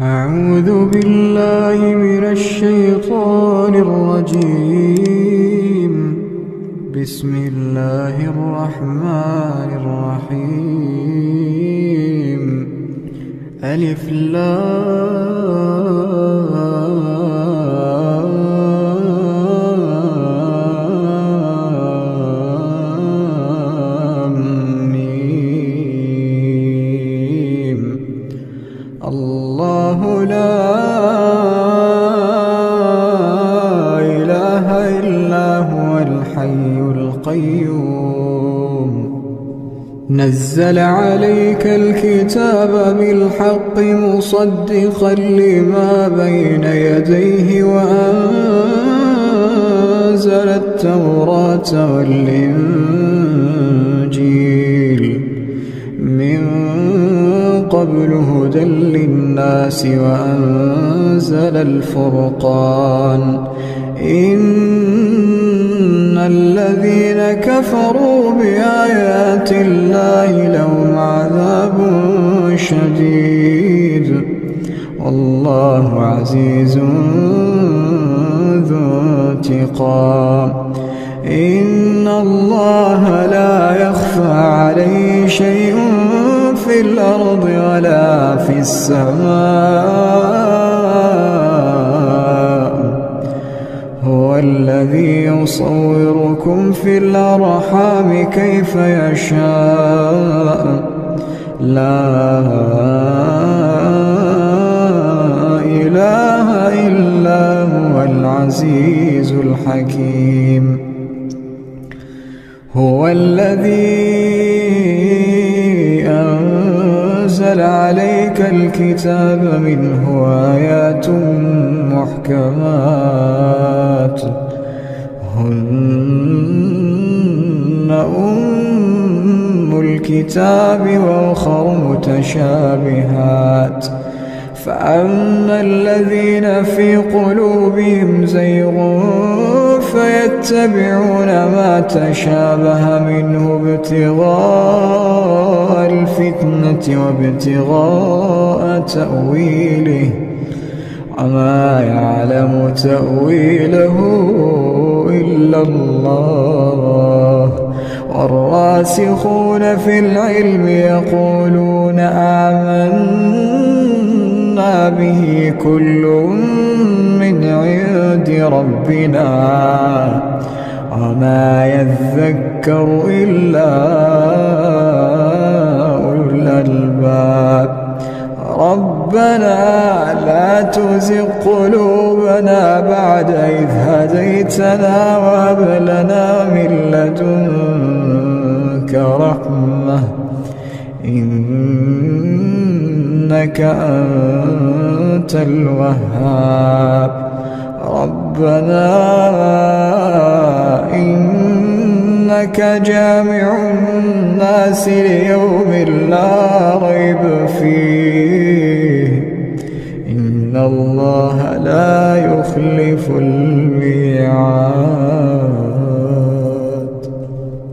أعوذ بالله من الشيطان الرجيم. بسم الله الرحمن الرحيم. ألف لام ميم. الله لا إله إلا هو الحي القيوم. نزل عليك الكتاب بالحق مصدقا لما بين يديه وأنزل التوراة والإنجيل من قبل هدى للناس وأنزل الفرقان. إن الذين كفروا بآيات الله لهم عذاب شديد والله عزيز ذو انتقام. إن الله لا يخفى عليه شيء في الأرض ولا في السماء. هو الذي يصوركم في الأرحام كيف يشاء. لا إله إلا هو العزيز الحكيم. هو الذي أنزل عليك الكتاب منه آيات محكمات هن أم الكتاب وأخر متشابهات. فأما الذين في قلوبهم زيغ فيتبعون ما تشابه منه ابتغاء الفتنة وابتغاء تأويله وما يعلم تأويله إلا الله. والراسخون في العلم يقولون آمنا به كل من عند ربنا وما يذكر إلا أولو الألباب. ربنا لا تزغ قلوبنا بعد إذ هديتنا وهب لنا من لدنك رحمة إنك أنت الوهاب. ربنا إنك جامع الناس ليوم لا ريب فيه إن الله لا يخلف الميعاد.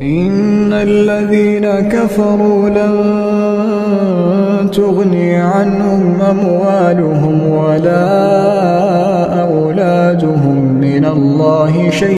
إن الذين كفروا لن تغني عنهم أموالهم ولا أولادهم من الله شيئا